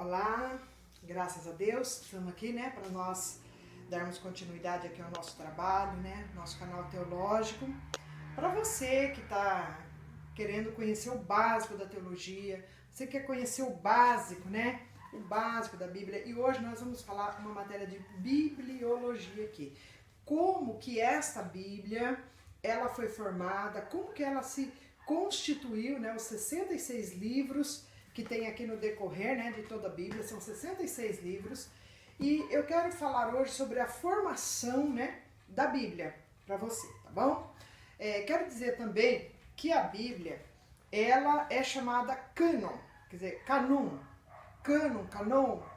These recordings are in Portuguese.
Olá, graças a Deus, estamos aqui, né, para nós darmos continuidade aqui ao nosso trabalho, né, nosso canal teológico. Para você que está querendo conhecer o básico da teologia, você quer conhecer o básico, né, o básico da Bíblia, e hoje nós vamos falar uma matéria de bibliologia aqui. Como que esta Bíblia, ela foi formada, como que ela se constituiu, né, os 66 livros que tem aqui no decorrer, né, de toda a Bíblia, são 66 livros, e eu quero falar hoje sobre a formação, né, da Bíblia para você, tá bom? Quero dizer também que a Bíblia, ela é chamada cânon, quer dizer, canon,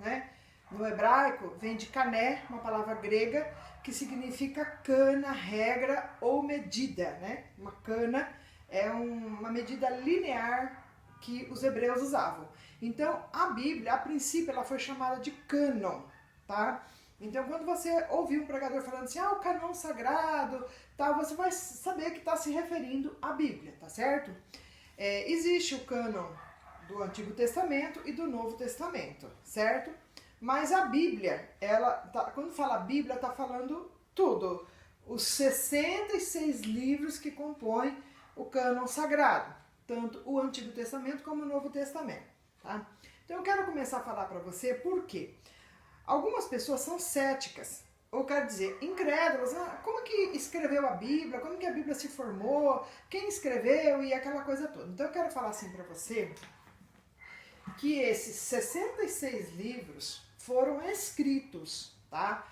né, no hebraico vem de cané, uma palavra grega, que significa cana, regra ou medida, né, uma cana é uma medida linear que os hebreus usavam. Então, a Bíblia, a princípio, ela foi chamada de cânon, tá? Então, quando você ouvir um pregador falando assim, o cânon sagrado, tá, você vai saber que está se referindo à Bíblia, tá certo? Existe o cânon do Antigo Testamento e do Novo Testamento, certo? Mas a Bíblia, quando fala Bíblia, está falando tudo. Os 66 livros que compõem o cânon sagrado. Tanto o Antigo Testamento como o Novo Testamento, tá? Então eu quero começar a falar para você por quê. Algumas pessoas são céticas, ou quero dizer, incrédulas. Como que escreveu a Bíblia? Como que a Bíblia se formou? Quem escreveu? E aquela coisa toda. Então eu quero falar assim para você que esses 66 livros foram escritos, tá?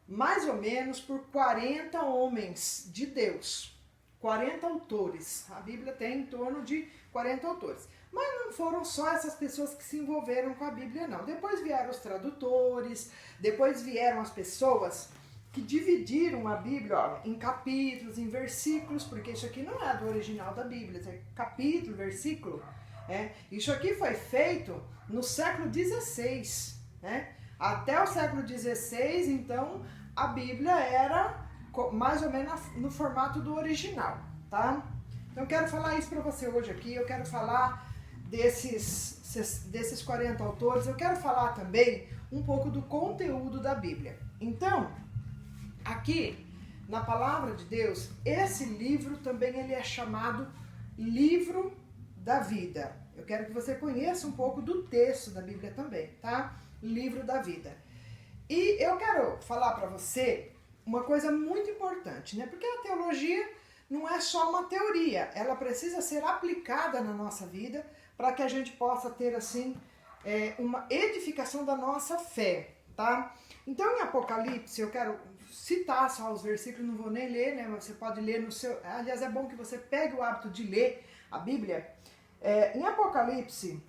Mais ou menos por 40 homens de Deus. 40 autores. A Bíblia tem em torno de 40 autores. Mas não foram só essas pessoas que se envolveram com a Bíblia, não. Depois vieram os tradutores, depois vieram as pessoas que dividiram a Bíblia em capítulos, em versículos, porque isso aqui não é do original da Bíblia, é capítulo, versículo. Isso aqui foi feito no século XVI. Né? Até o século XVI, então, a Bíblia era mais ou menos no formato do original, tá? Então eu quero falar isso para você hoje aqui, eu quero falar desses 40 autores, eu quero falar também um pouco do conteúdo da Bíblia. Então, aqui, na Palavra de Deus, esse livro também ele é chamado Livro da Vida. Eu quero que você conheça um pouco do texto da Bíblia também, tá? Livro da Vida. E eu quero falar para você uma coisa muito importante, né? Porque a teologia não é só uma teoria, ela precisa ser aplicada na nossa vida para que a gente possa ter, assim, uma edificação da nossa fé, tá? Então, em Apocalipse, eu quero citar só os versículos, não vou nem ler, né? Mas você pode ler no seu... Aliás, é bom que você pegue o hábito de ler a Bíblia. Em Apocalipse,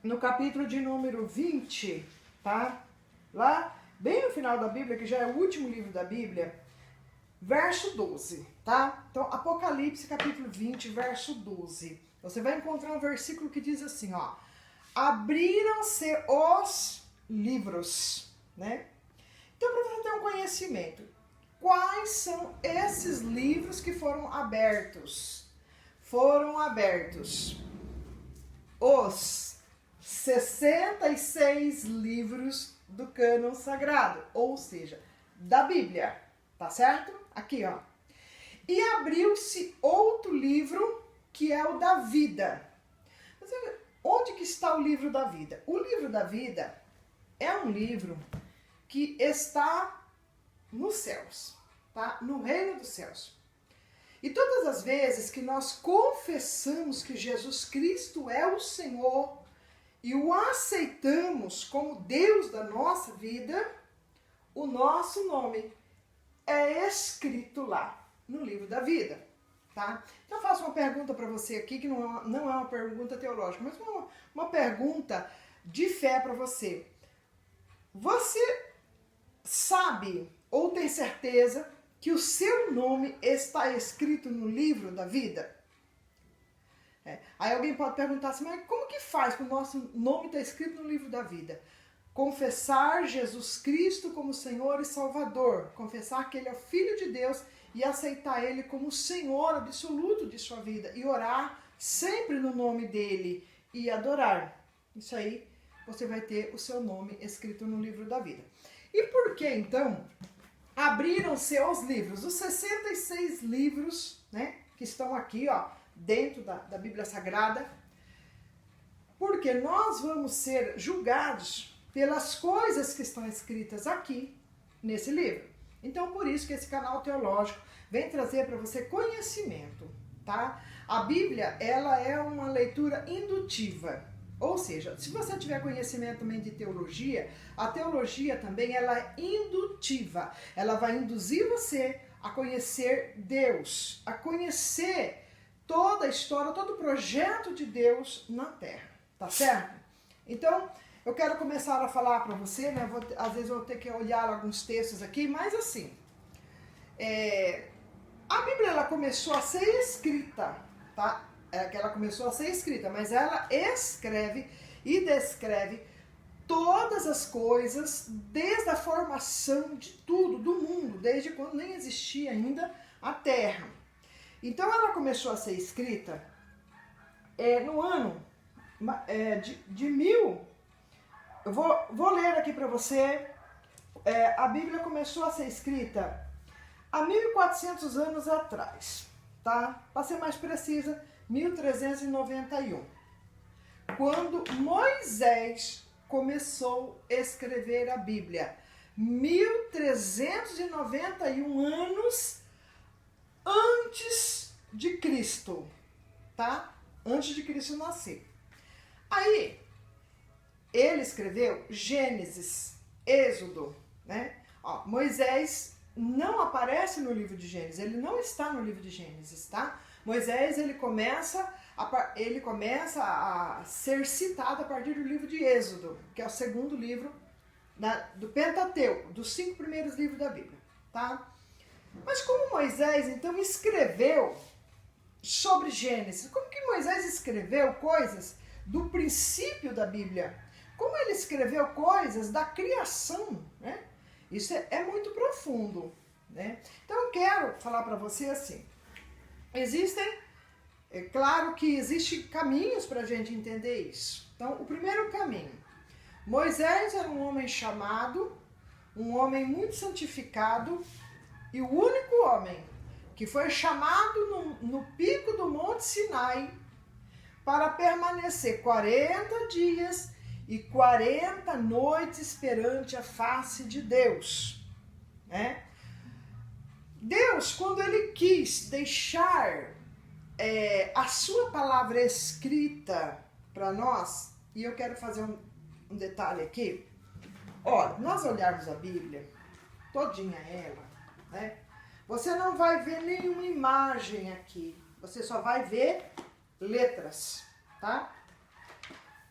no capítulo de número 20, tá? Lá, bem no final da Bíblia, que já é o último livro da Bíblia, verso 12, tá? Então, Apocalipse, capítulo 20, verso 12. Você vai encontrar um versículo que diz assim, ó. Abriram-se os livros, né? Então, para você ter um conhecimento, quais são esses livros que foram abertos? Foram abertos os 66 livros do cânon sagrado, ou seja, da Bíblia, tá certo? Aqui, ó. E abriu-se outro livro que é o da vida. Mas onde que está o livro da vida? O livro da vida é um livro que está nos céus, tá? No reino dos céus. E todas as vezes que nós confessamos que Jesus Cristo é o Senhor e o aceitamos como Deus da nossa vida, o nosso nome é escrito lá no livro da vida, tá? Então eu faço uma pergunta para você aqui, que não é uma pergunta teológica, mas uma pergunta de fé para você. Você sabe ou tem certeza que o seu nome está escrito no livro da vida? Aí alguém pode perguntar assim, mas como que faz para o nosso nome estar escrito no livro da vida? Confessar Jesus Cristo como Senhor e Salvador, confessar que Ele é o Filho de Deus e aceitar Ele como Senhor absoluto de sua vida e orar sempre no nome dEle e adorar. Isso aí você vai ter o seu nome escrito no livro da vida. E por que então abriram-se os livros? Os 66 livros, né, que estão aqui, ó, dentro da Bíblia Sagrada, porque nós vamos ser julgados pelas coisas que estão escritas aqui nesse livro. Então, por isso que esse canal teológico vem trazer para você conhecimento, tá? A Bíblia, ela é uma leitura indutiva, ou seja, se você tiver conhecimento também de teologia, a teologia também ela é indutiva, ela vai induzir você a conhecer Deus, a conhecer toda a história, todo o projeto de Deus na Terra, tá certo? Então, eu quero começar a falar para você, né? Às vezes eu vou ter que olhar alguns textos aqui, mas assim, a Bíblia ela começou a ser escrita, tá? Ela começou a ser escrita, mas ela escreve e descreve todas as coisas, desde a formação de tudo, do mundo, desde quando nem existia ainda a Terra. Então ela começou a ser escrita no ano de 1000. Eu vou ler aqui para você. A Bíblia começou a ser escrita há 1400 anos atrás, tá? Para ser mais precisa, 1391. Quando Moisés começou a escrever a Bíblia. 1391 anos antes de Cristo, tá? Antes de Cristo nascer. Aí, ele escreveu Gênesis, Êxodo, né? Ó, Moisés não aparece no livro de Gênesis, ele não está no livro de Gênesis, tá? Moisés, ele começa a ser citado a partir do livro de Êxodo, que é o segundo livro do Pentateuco, dos 5 primeiros livros da Bíblia, tá? Mas como Moisés, então, escreveu sobre Gênesis, como que Moisés escreveu coisas do princípio da Bíblia? Como ele escreveu coisas da criação, né? Isso é muito profundo, né? Então eu quero falar para você assim, claro que existem caminhos para a gente entender isso. Então o primeiro caminho, Moisés era um homem chamado, um homem muito santificado e o único homem que foi chamado no pico do Monte Sinai para permanecer 40 dias e 40 noites perante a face de Deus, né? Deus, quando ele quis deixar a sua palavra escrita para nós, e eu quero fazer um detalhe aqui, olha, nós olharmos a Bíblia, todinha ela, né? Você não vai ver nenhuma imagem aqui, você só vai ver letras, tá?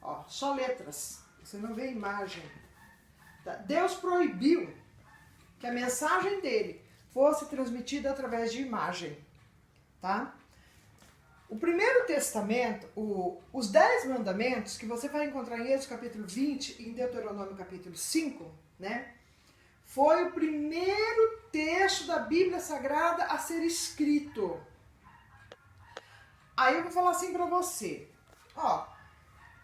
Ó, só letras, você não vê imagem. Deus proibiu que a mensagem dele fosse transmitida através de imagem, tá? O primeiro testamento, os 10 mandamentos, que você vai encontrar em Êxodo capítulo 20 e em Deuteronômio capítulo 5, né? Foi o primeiro texto da Bíblia Sagrada a ser escrito. Aí eu vou falar assim para você, ó,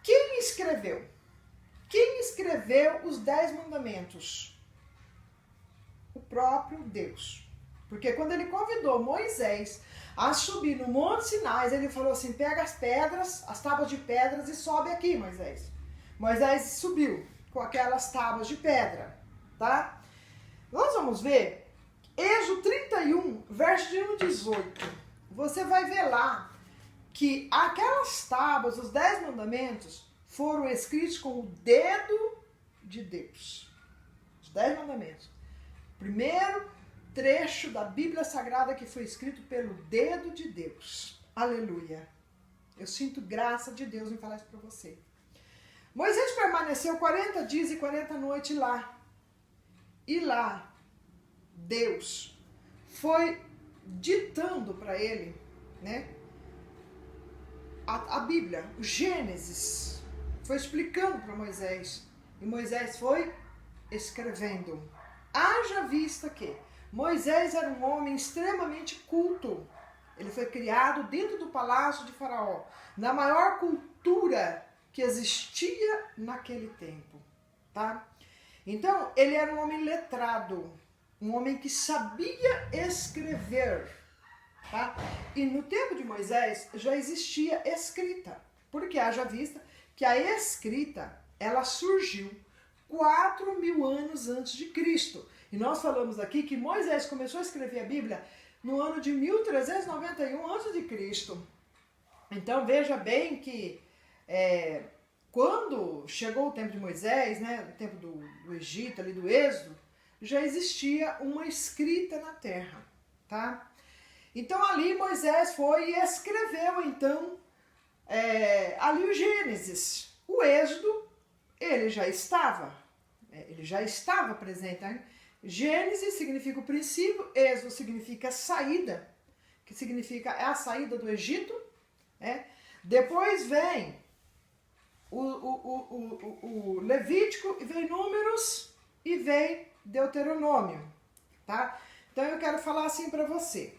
quem escreveu? Quem escreveu os 10 mandamentos? O próprio Deus. Porque quando ele convidou Moisés a subir no Monte Sinai, ele falou assim, pega as pedras, as tábuas de pedras e sobe aqui, Moisés. Moisés subiu com aquelas tábuas de pedra, tá? Nós vamos ver Êxodo 31, verso de 1 a 18. Você vai ver lá que aquelas tábuas, os 10 mandamentos, foram escritos com o dedo de Deus. Os 10 mandamentos. Primeiro trecho da Bíblia Sagrada que foi escrito pelo dedo de Deus. Aleluia. Eu sinto graça de Deus em falar isso para você. Moisés permaneceu 40 dias e 40 noites lá. E lá, Deus foi ditando para ele, né, a Bíblia, o Gênesis, foi explicando para Moisés. E Moisés foi escrevendo. Haja vista que Moisés era um homem extremamente culto. Ele foi criado dentro do palácio de Faraó, na maior cultura que existia naquele tempo, tá? Então, ele era um homem letrado, um homem que sabia escrever, tá? E no tempo de Moisés já existia escrita, porque haja vista que a escrita, ela surgiu 4.000 anos antes de Cristo. E nós falamos aqui que Moisés começou a escrever a Bíblia no ano de 1391 a.C. Então veja bem que quando chegou o tempo de Moisés, né, o tempo do Egito, ali do Êxodo, já existia uma escrita na terra, tá? Então ali Moisés foi e escreveu então ali o Gênesis. O Êxodo, ele já estava presente, né? Gênesis significa o princípio, Êxodo significa saída, que significa a saída do Egito, né? Depois vem o Levítico, e vem Números e vem Deuteronômio, tá? Então eu quero falar assim para você.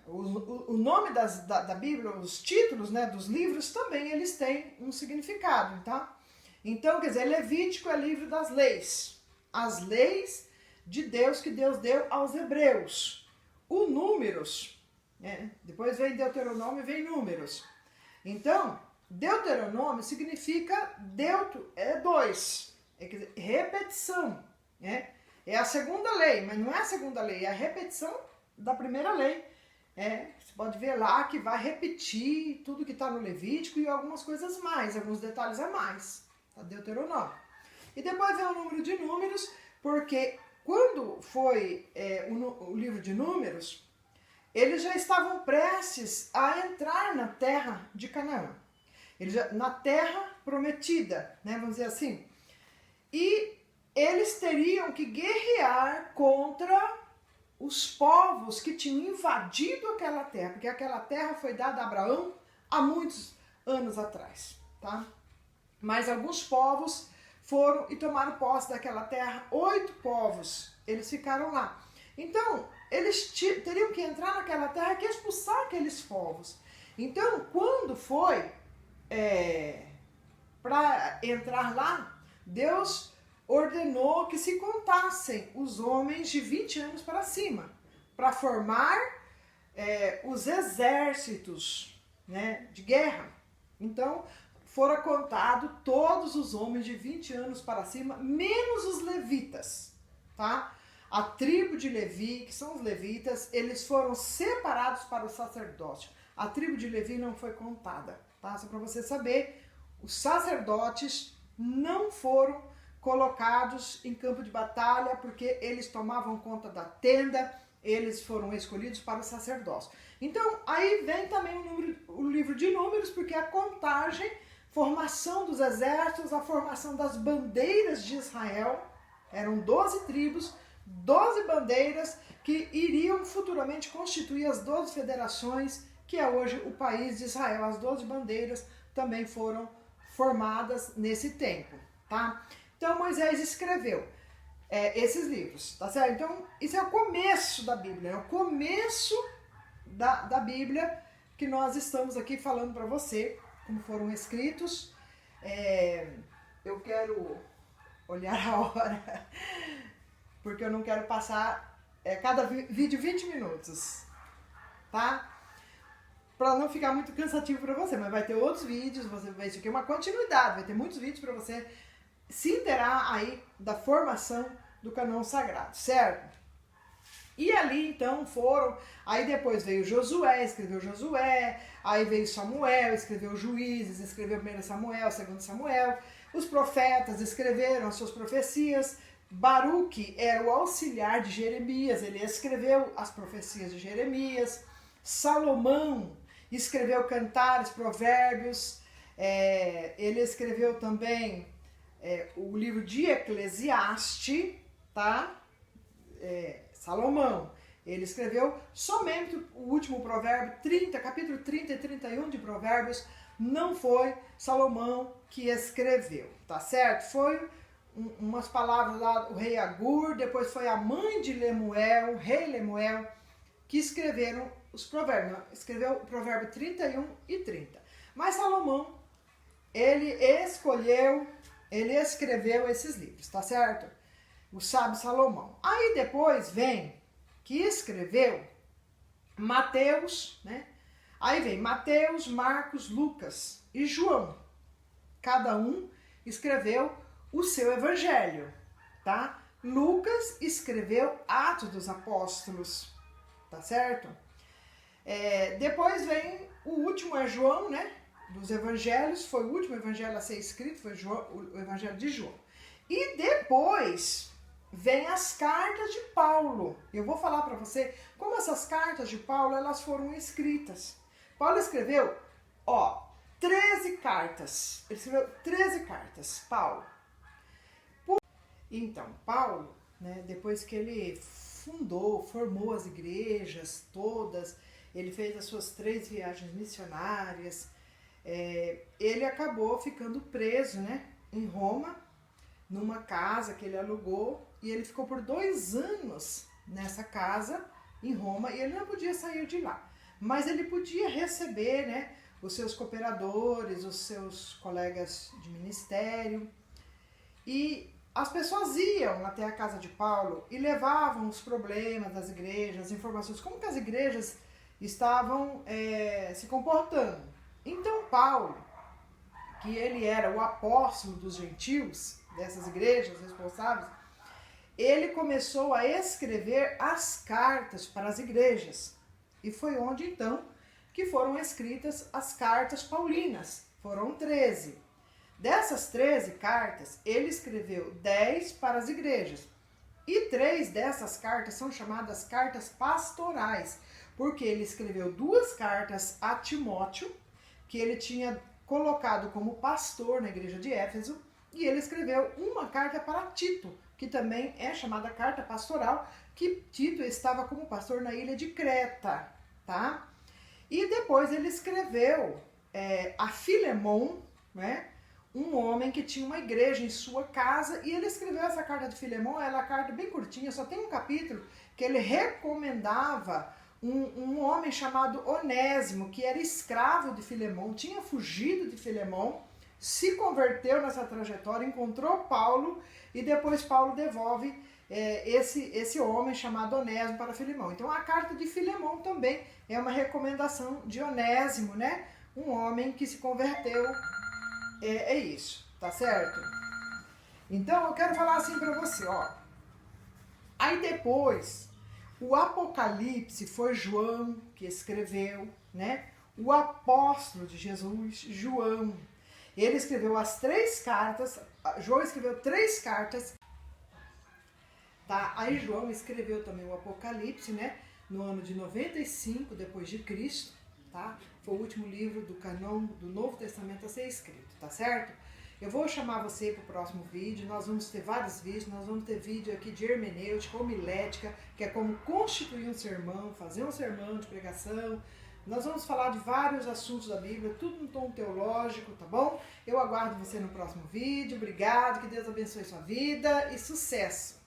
O nome da Bíblia, os títulos, né, dos livros também eles têm um significado, tá? Então, quer dizer, Levítico é livro das leis. As leis de Deus que Deus deu aos hebreus. O Números, né? Depois vem Deuteronômio e vem Números. Então, Deuteronômio significa dois. Quer dizer, repetição, né? É a segunda lei, mas não é a segunda lei, é a repetição da primeira lei. Você pode ver lá que vai repetir tudo que está no Levítico e algumas coisas mais, alguns detalhes a mais. Tá? Deuteronômio. E depois vem o número de Números, porque quando foi o livro de Números, eles já estavam prestes a entrar na terra de Canaã. Na terra prometida, né, vamos dizer assim. E eles teriam que guerrear contra os povos que tinham invadido aquela terra, porque aquela terra foi dada a Abraão há muitos anos atrás, tá? Mas alguns povos foram e tomaram posse daquela terra, 8 povos, eles ficaram lá. Então, eles teriam que entrar naquela terra e expulsar aqueles povos. Então, quando foi para entrar lá, Deus ordenou que se contassem os homens de 20 anos para cima, para formar os exércitos, né, de guerra. Então, foram contados todos os homens de 20 anos para cima, menos os levitas, tá? A tribo de Levi, que são os levitas, eles foram separados para o sacerdócio. A tribo de Levi não foi contada, tá? Só para você saber, os sacerdotes não foram colocados em campo de batalha, porque eles tomavam conta da tenda, eles foram escolhidos para o sacerdócio. Então, aí vem também o livro de Números, porque a contagem, formação dos exércitos, a formação das bandeiras de Israel, eram 12 tribos, 12 bandeiras, que iriam futuramente constituir as 12 federações, que é hoje o país de Israel. As 12 bandeiras também foram formadas nesse tempo, tá? Então Moisés escreveu esses livros, tá certo? Então isso é o começo da Bíblia, é o começo da Bíblia que nós estamos aqui falando para você, como foram escritos. Eu quero olhar a hora, porque eu não quero passar cada vídeo 20 minutos, tá? Para não ficar muito cansativo para você, mas vai ter outros vídeos, você vai ver isso aqui é uma continuidade, vai ter muitos vídeos para você se inteirar aí da formação do cânon sagrado, certo? E ali então aí depois veio Josué, escreveu Josué, aí veio Samuel, escreveu Juízes, escreveu 1 Samuel, 2 Samuel, os profetas escreveram as suas profecias, Baruque era o auxiliar de Jeremias, ele escreveu as profecias de Jeremias, Salomão escreveu Cantares, Provérbios, ele escreveu também o livro de Eclesiastes, tá? Salomão, ele escreveu somente o último provérbio, capítulo 30 e 31 de Provérbios, não foi Salomão que escreveu, tá certo? Foi umas palavras lá, o rei Agur, depois foi a mãe de Lemuel, o rei Lemuel, que escreveram os provérbios. Escreveu o provérbio 31 e 30. Mas Salomão, ele escreveu esses livros, tá certo? O sábio Salomão. Aí depois vem que escreveu Mateus, né? Aí vem Mateus, Marcos, Lucas e João. Cada um escreveu o seu evangelho, tá? Lucas escreveu Atos dos Apóstolos, tá certo? Depois vem o último, é João, né? Dos evangelhos, foi o último evangelho a ser escrito, foi o evangelho de João. E depois vem as cartas de Paulo. Eu vou falar para você como essas cartas de Paulo, elas foram escritas. Paulo escreveu, 13 cartas. Ele escreveu 13 cartas, Paulo. Então, Paulo, né, depois que ele formou as igrejas todas, ele fez as suas 3 viagens missionárias, ele acabou ficando preso, né, em Roma, numa casa que ele alugou, e ele ficou por 2 anos nessa casa em Roma, e ele não podia sair de lá. Mas ele podia receber, né, os seus cooperadores, os seus colegas de ministério, e as pessoas iam até a casa de Paulo e levavam os problemas das igrejas, as informações, como que as igrejas estavam se comportando. Então Paulo, que ele era o apóstolo dos gentios, dessas igrejas responsáveis, ele começou a escrever as cartas para as igrejas. E foi onde então que foram escritas as cartas paulinas. Foram 13. Dessas 13 cartas, ele escreveu 10 para as igrejas. E 3 dessas cartas são chamadas cartas pastorais, porque ele escreveu 2 cartas a Timóteo, que ele tinha colocado como pastor na igreja de Éfeso, e ele escreveu uma carta para Tito, que também é chamada carta pastoral, que Tito estava como pastor na ilha de Creta, tá? E depois ele escreveu a Filemon, né? Um homem que tinha uma igreja em sua casa, e ele escreveu essa carta de Filemon, ela é uma carta bem curtinha, só tem um capítulo, que ele recomendava um homem chamado Onésimo, que era escravo de Filemon, tinha fugido de Filemon, se converteu nessa trajetória, encontrou Paulo, e depois Paulo devolve esse homem chamado Onésimo para Filemon. Então a carta de Filemon também é uma recomendação de Onésimo, né? Um homem que se converteu. É isso, tá certo? Então eu quero falar assim para você, Aí depois, o Apocalipse foi João que escreveu, né? O apóstolo de Jesus, João. Ele escreveu as 3 cartas, João escreveu 3 cartas, tá? Aí João escreveu também o Apocalipse, né? No ano de 95 depois de Cristo, tá? Foi o último livro do canon do Novo Testamento a ser escrito, tá certo? Eu vou chamar você para o próximo vídeo, nós vamos ter vários vídeos, nós vamos ter vídeo aqui de hermenêutica, homilética, que é como constituir um sermão, fazer um sermão de pregação. Nós vamos falar de vários assuntos da Bíblia, tudo no tom teológico, tá bom? Eu aguardo você no próximo vídeo, obrigado, que Deus abençoe sua vida e sucesso!